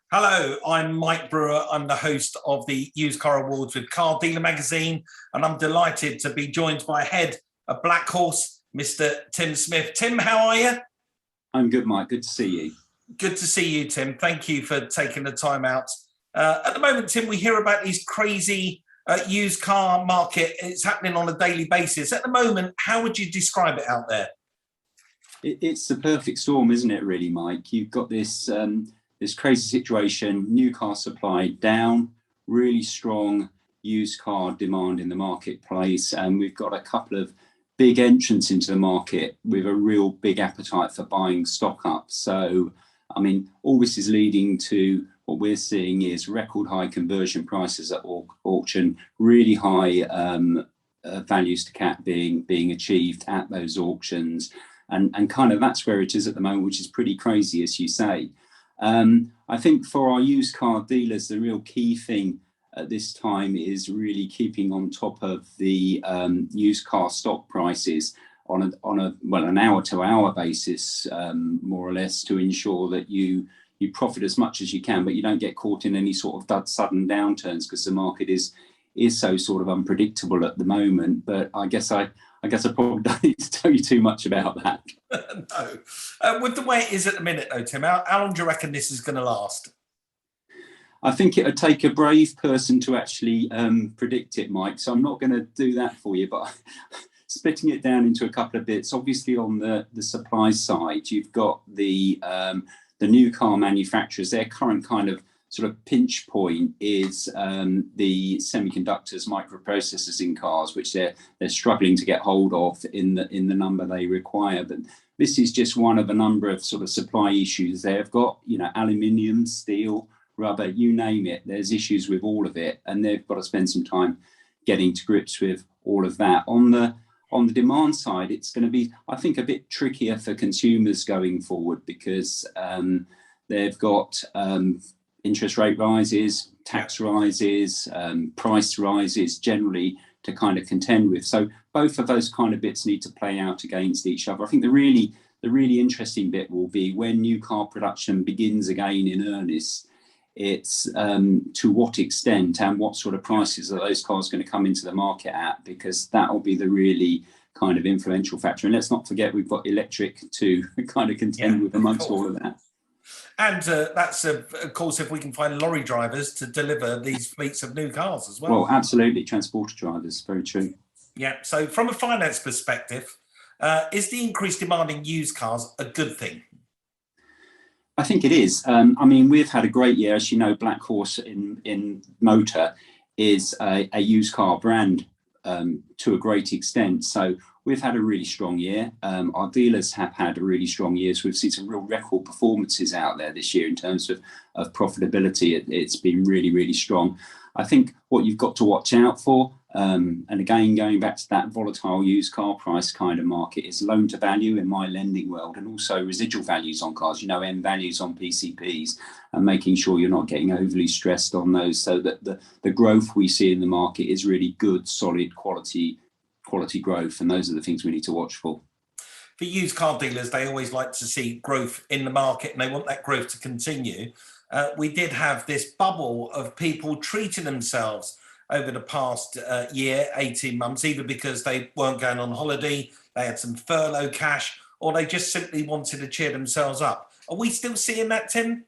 Hello, I'm Mike Brewer. I'm the host of the Used Car Awards with Car Dealer Magazine, and I'm delighted to be joined by head of Black Horse, Mr. Tim Smith. Tim, how are you? I'm good, Mike. Good to see you. Good to see you, Tim. Thank you for taking the time out. At the moment, Tim, we hear about these crazy used car market. It's happening on a daily basis. At the moment, how would you describe it out there? It's the perfect storm, isn't it, really, Mike? You've got this crazy situation, new car supply down, really strong used car demand in the marketplace, and we've got a couple of big entrants into the market with a real big appetite for buying stock up. So, I mean, all this is leading to what we're seeing is record high conversion prices at auction, really high values to cap being achieved at those auctions. And kind of that's where it is at the moment, which is pretty crazy, as you say. I think for our used car dealers, the real key thing at this time is really keeping on top of the used car stock prices on an hour-to-hour basis, more or less, to ensure that you profit as much as you can, but you don't get caught in any sort of sudden downturns, because the market is so sort of unpredictable at the moment. But I guess I probably don't need to tell you too much about that. No. With the way it is at the minute, though, Tim, how long do you reckon this is going to last? I think it would take a brave person to actually predict it, Mike. So I'm not going to do that for you, but splitting it down into a couple of bits. Obviously, on the supply side, you've got the new car manufacturers. Their current kind of sort of pinch point is the semiconductors, microprocessors in cars, which they're struggling to get hold of in the number they require. But this is just one of a number of sort of supply issues. They've got, aluminium, steel, rubber, you name it. There's issues with all of it, and they've got to spend some time getting to grips with all of that. On the demand side, it's going to be, I think, a bit trickier for consumers going forward, because they've got interest rate rises, tax rises, price rises generally to kind of contend with. So both of those kind of bits need to play out against each other. I think the really interesting bit will be when new car production begins again in earnest. It's to what extent and what sort of prices are those cars going to come into the market at, because that will be the really kind of influential factor. And let's not forget, we've got electric to kind of contend with amongst all of that. And that's, of course, if we can find lorry drivers to deliver these fleets of new cars as well. Well, absolutely. Transporter drivers, very true. Yeah. So from a finance perspective, is the increased demand in used cars a good thing? I think it is. I mean, we've had a great year. As you know, Black Horse in motor is a used car brand to a great extent. So we've had a really strong year. Our dealers have had a really strong year. So we've seen some real record performances out there this year in terms of profitability. It's been really, really strong. I think what you've got to watch out for, and again, going back to that volatile used car price kind of market, is loan to value in my lending world, and also residual values on cars, end values on PCPs, and making sure you're not getting overly stressed on those, so that the growth we see in the market is really good, solid quality growth. And those are the things we need to watch for. For used car dealers, they always like to see growth in the market, and they want that growth to continue. We did have this bubble of people treating themselves over the past year, 18 months, either because they weren't going on holiday, they had some furlough cash, or they just simply wanted to cheer themselves up. Are we still seeing that, Tim?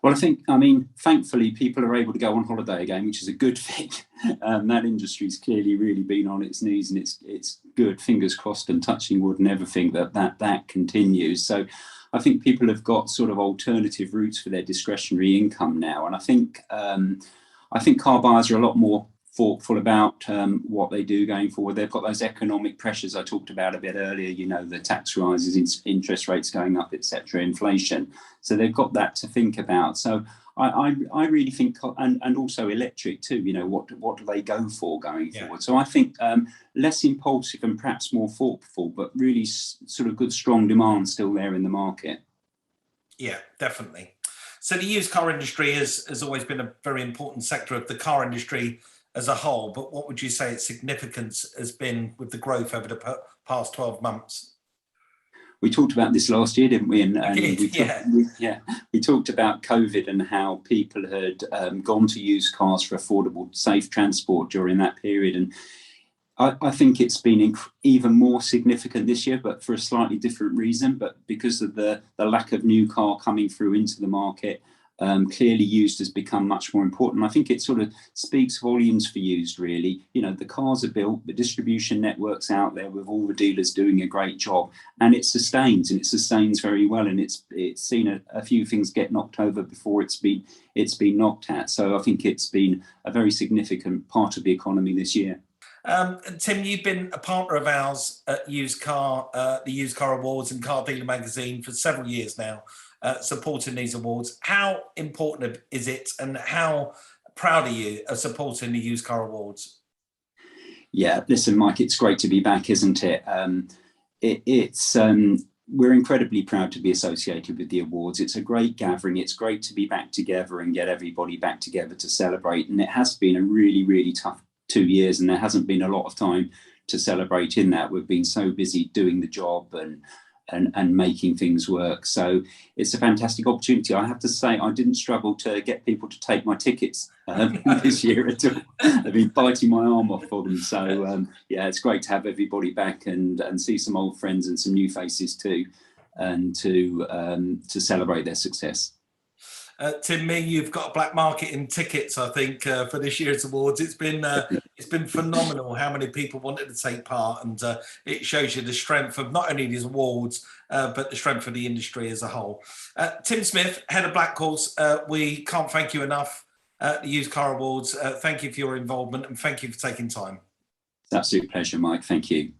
Well, thankfully, people are able to go on holiday again, which is a good thing. That industry's clearly really been on its knees, and it's good, fingers crossed and touching wood and everything, that continues. So I think people have got sort of alternative routes for their discretionary income now. And I think car buyers are a lot more thoughtful about what they do going forward. They've got those economic pressures I talked about a bit earlier, the tax rises, interest rates going up, etc., inflation. So they've got that to think about. So I really think, and also electric too, what do they go for going forward? So I think less impulsive and perhaps more thoughtful, but really sort of good, strong demand still there in the market. Yeah, definitely. So the used car industry has always been a very important sector of the car industry as a whole, but what would you say its significance has been with the growth over the past 12 months? we talked about this last year, didn't we? And we talked about COVID and how people had gone to used cars for affordable, safe transport during that period. And I think it's been even more significant this year, but for a slightly different reason. But because of the lack of new car coming through into the market, clearly used has become much more important. I think it sort of speaks volumes for used, really. You know, the cars are built, the distribution network's out there with all the dealers doing a great job, and it sustains very well. And it's seen a few things get knocked over before it's been knocked at. So I think it's been a very significant part of the economy this year. Tim, you've been a partner of ours at the Used Car Awards and Car Dealer Magazine for several years now, supporting these awards. How important is it, and how proud are you of supporting the Used Car Awards? Yeah, listen, Mike, it's great to be back, isn't it? We're incredibly proud to be associated with the awards. It's a great gathering. It's great to be back together and get everybody back together to celebrate. And it has been a really, really tough 2 years, and there hasn't been a lot of time to celebrate in that. We've been so busy doing the job and making things work. So it's a fantastic opportunity. I have to say, I didn't struggle to get people to take my tickets this year at all. I've been biting my arm off for them. So yeah, it's great to have everybody back and see some old friends and some new faces too, and to celebrate their success. Tim, you've got a black market in tickets, I think, for this year's awards. It's been phenomenal how many people wanted to take part, and it shows you the strength of not only these awards, but the strength of the industry as a whole. Tim Smith, head of Black Horse, we can't thank you enough at the Used Car Awards. Thank you for your involvement, and thank you for taking time. It's an absolute pleasure, Mike. Thank you.